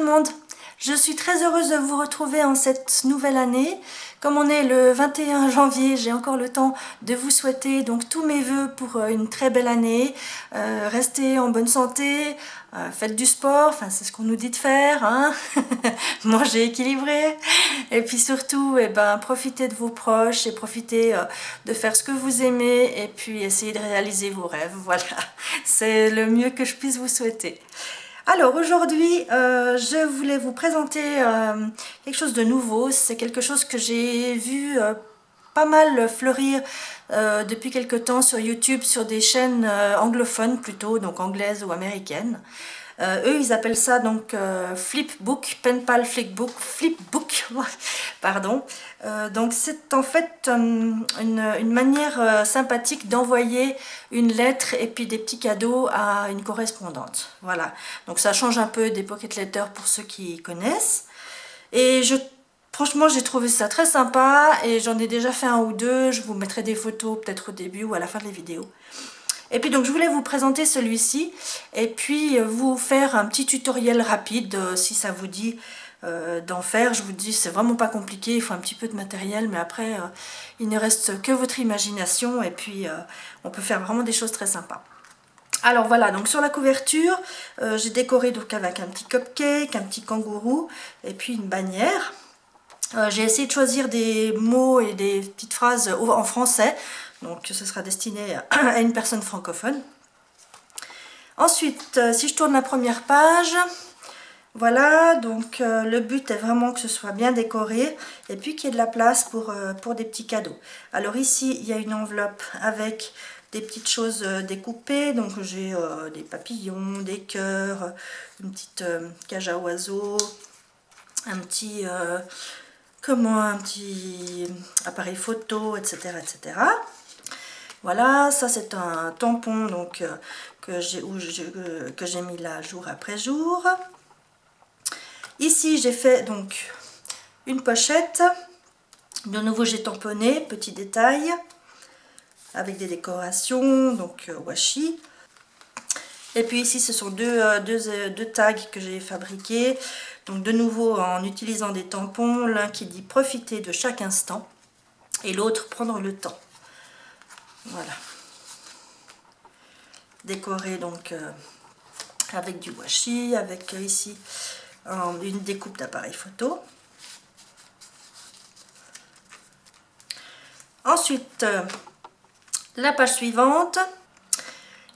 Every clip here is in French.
monde, je suis très heureuse de vous retrouver en cette nouvelle année. Comme on est le 21 janvier, j'ai encore le temps de vous souhaiter donc tous mes vœux pour une très belle année. Restez en bonne santé, faites du sport, enfin c'est ce qu'on nous dit de faire, hein. Mangez équilibré, et puis surtout profitez de vos proches et profitez de faire ce que vous aimez et puis essayez de réaliser vos rêves. Voilà, c'est le mieux que je puisse vous souhaiter. Alors aujourd'hui, je voulais vous présenter quelque chose de nouveau. C'est quelque chose que j'ai vu pas mal fleurir depuis quelque temps sur YouTube, sur des chaînes anglophones plutôt, donc anglaises ou américaines. Eux, ils appellent ça donc Flipbook, Penpal Flipbook, pardon. Donc c'est en fait une manière sympathique d'envoyer une lettre et puis des petits cadeaux à une correspondante. Voilà, donc ça change un peu des pocket letters pour ceux qui connaissent. Et franchement, j'ai trouvé ça très sympa et j'en ai déjà fait un ou deux. Je vous mettrai des photos peut-être au début ou à la fin de la vidéo. Et puis donc je voulais vous présenter celui-ci et puis vous faire un petit tutoriel rapide si ça vous dit d'en faire. Je vous dis, c'est vraiment pas compliqué, il faut un petit peu de matériel, mais après il ne reste que votre imagination et puis on peut faire vraiment des choses très sympas. Alors voilà, donc sur la couverture, j'ai décoré donc avec un petit cupcake, un petit kangourou et puis une bannière. J'ai essayé de choisir des mots et des petites phrases en français, donc ce sera destiné à une personne francophone. Ensuite, si je tourne la première page, voilà, donc le but est vraiment que ce soit bien décoré et puis qu'il y ait de la place pour des petits cadeaux. Alors ici, il y a une enveloppe avec des petites choses découpées, donc j'ai des papillons, des cœurs, une petite cage à oiseaux, un petit appareil photo, etc. etc. Voilà, ça c'est un tampon donc, que j'ai mis là jour après jour. Ici j'ai fait donc une pochette. De nouveau j'ai tamponné, petit détail, avec des décorations, donc washi. Et puis ici ce sont deux tags que j'ai fabriqués. Donc de nouveau en utilisant des tampons, l'un qui dit profiter de chaque instant et l'autre prendre le temps. Voilà. Décoré donc avec du washi, avec ici une découpe d'appareil photo. Ensuite, la page suivante.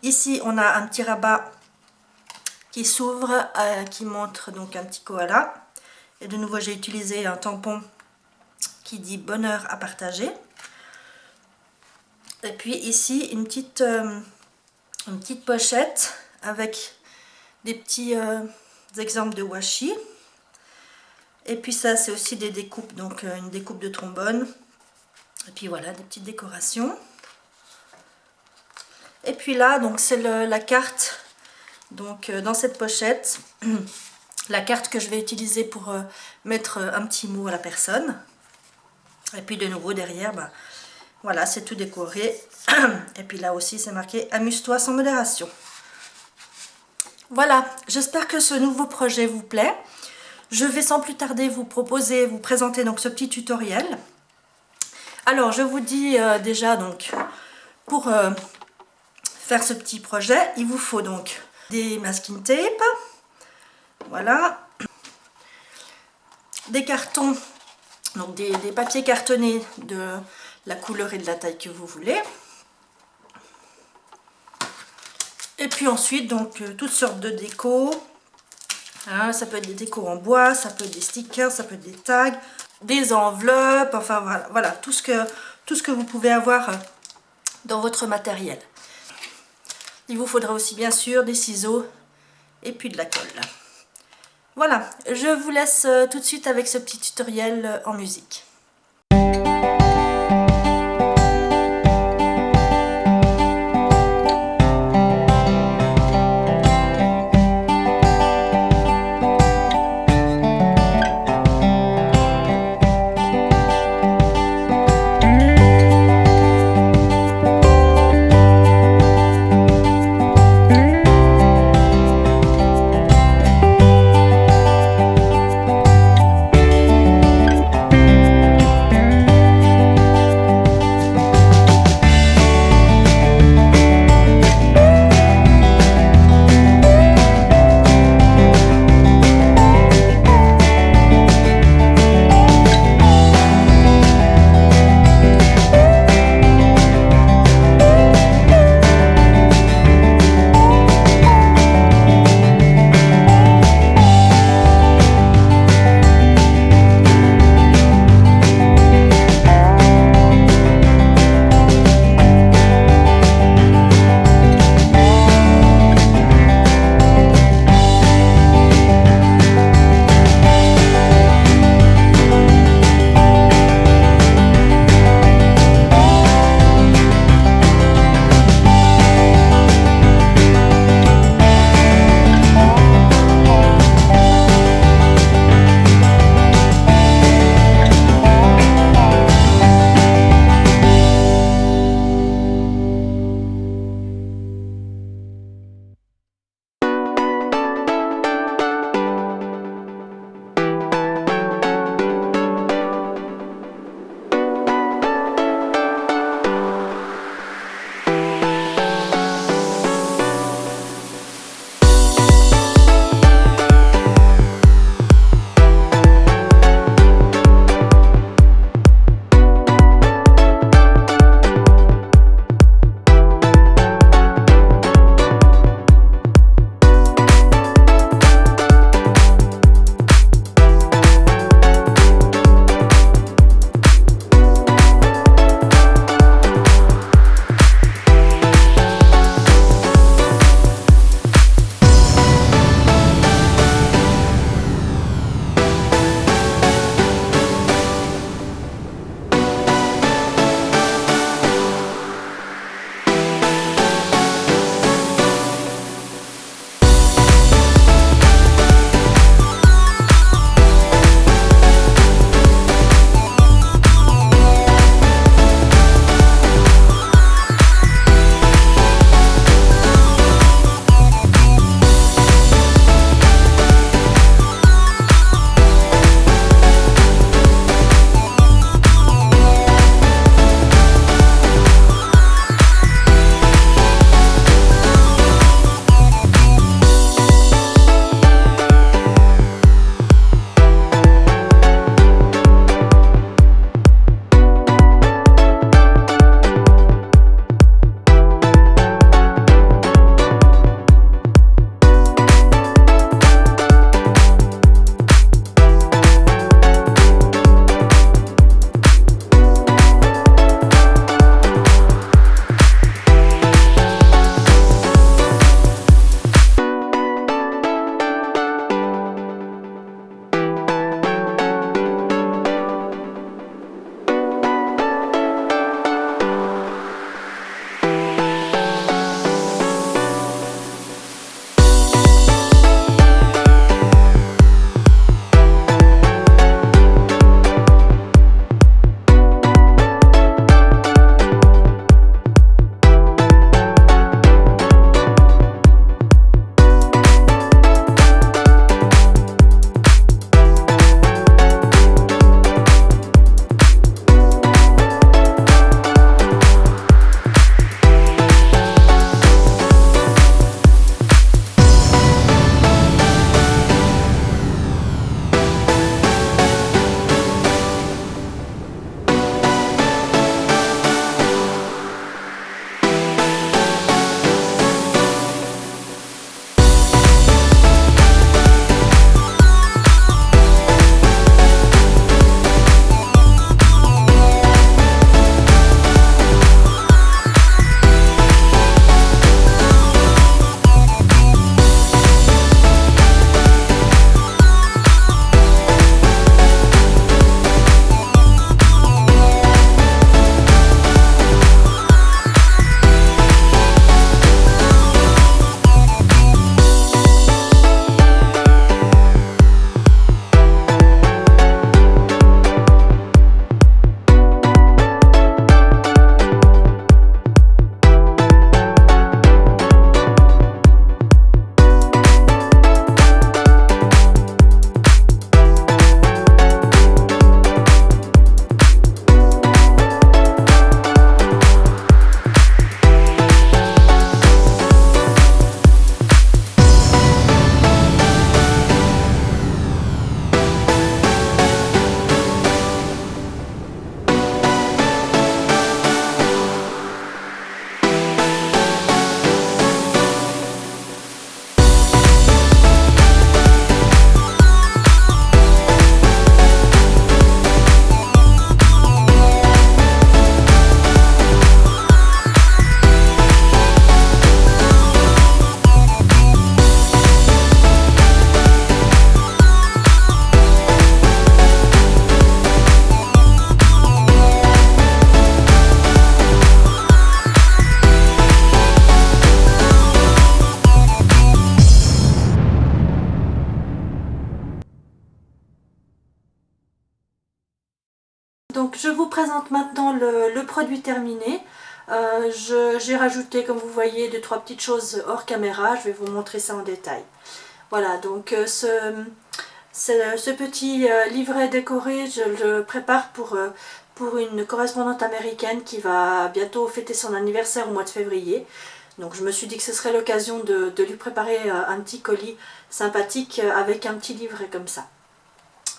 Ici on a un petit rabat qui s'ouvre, qui montre donc un petit koala. Et de nouveau j'ai utilisé un tampon qui dit bonheur à partager. Et puis ici une petite pochette avec des petits exemples de washi. Et puis ça c'est aussi des découpes, donc une découpe de trombone. Et puis voilà, des petites décorations. Et puis là donc c'est la carte. Donc dans cette pochette, la carte que je vais utiliser pour mettre un petit mot à la personne. Et puis de nouveau derrière, voilà, c'est tout décoré. Et puis là aussi c'est marqué amuse-toi sans modération. Voilà, j'espère que ce nouveau projet vous plaît. Je vais sans plus tarder vous présenter donc ce petit tutoriel. Alors je vous dis déjà donc pour faire ce petit projet, il vous faut donc des masking tape, voilà, des cartons, donc des papiers cartonnés de la couleur et de la taille que vous voulez. Et puis ensuite, donc toutes sortes de décos. Hein, ça peut être des décos en bois, ça peut être des stickers, ça peut être des tags, des enveloppes, enfin voilà tout ce que vous pouvez avoir dans votre matériel. Il vous faudra aussi bien sûr des ciseaux et puis de la colle. Voilà, je vous laisse tout de suite avec ce petit tutoriel en musique. vous présente maintenant le produit terminé. J'ai rajouté, comme vous voyez, 2-3 petites choses hors caméra. Je vais vous montrer ça en détail. Voilà, donc ce petit livret décoré, je le prépare pour une correspondante américaine qui va bientôt fêter son anniversaire au mois de février. Donc je me suis dit que ce serait l'occasion de lui préparer un petit colis sympathique avec un petit livret comme ça.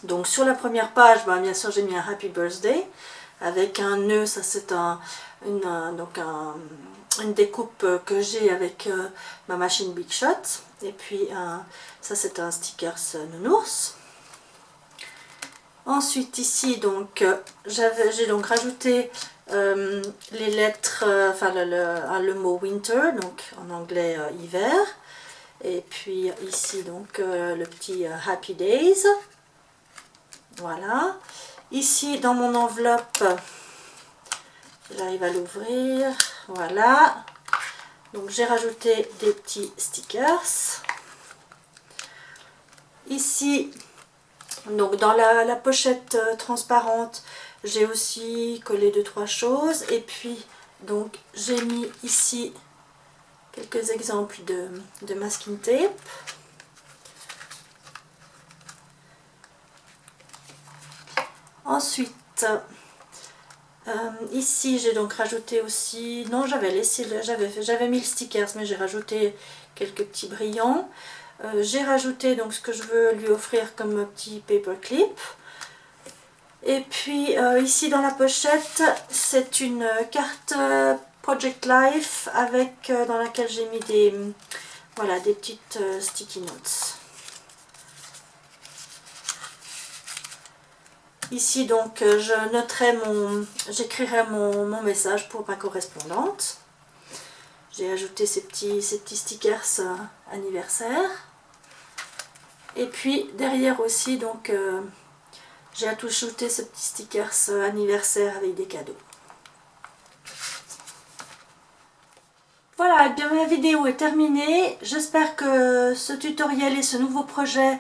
Donc sur la première page, bien sûr j'ai mis un Happy Birthday avec un nœud, ça c'est une découpe que j'ai avec ma machine Big Shot. Et puis ça c'est un stickers nounours. Ensuite ici donc j'ai donc rajouté les lettres, le mot winter, donc en anglais hiver. Et puis ici donc le petit Happy Days. Voilà. Ici dans mon enveloppe, j'arrive à l'ouvrir. Voilà. Donc j'ai rajouté des petits stickers. Ici, donc dans la pochette transparente, j'ai aussi collé 2-3 choses. Et puis donc j'ai mis ici quelques exemples de masking tape. Ensuite, ici j'ai donc rajouté aussi, non j'avais mis le stickers mais j'ai rajouté quelques petits brillants. J'ai rajouté donc ce que je veux lui offrir comme petit paperclip. Et puis ici dans la pochette, c'est une carte Project Life avec dans laquelle j'ai mis des petites sticky notes. Ici donc j'écrirai mon message pour ma correspondante. J'ai ajouté ces petits stickers anniversaire. Et puis derrière aussi donc j'ai ajouté ce petit stickers anniversaire avec des cadeaux. Voilà, et bien ma vidéo est terminée. J'espère que ce tutoriel et ce nouveau projet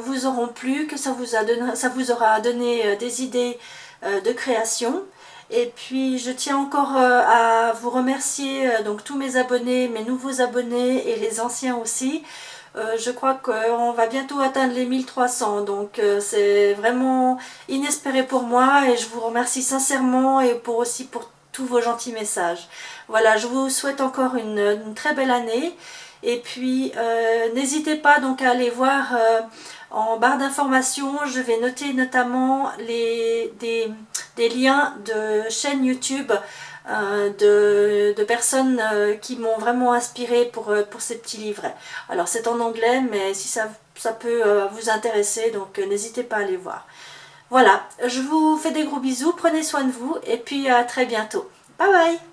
vous auront plu, que ça vous aura donné des idées de création. Et puis je tiens encore à vous remercier donc tous mes abonnés, mes nouveaux abonnés et les anciens aussi. Je crois qu'on va bientôt atteindre les 1300, donc c'est vraiment inespéré pour moi et je vous remercie sincèrement et aussi pour tous vos gentils messages. Voilà, je vous souhaite encore une très belle année et puis n'hésitez pas donc à aller voir en barre d'informations, je vais noter notamment des liens de chaînes YouTube de personnes qui m'ont vraiment inspiré pour ces petits livrets. Alors c'est en anglais mais si ça peut vous intéresser, donc n'hésitez pas à aller voir. Voilà, je vous fais des gros bisous, prenez soin de vous et puis à très bientôt. Bye bye!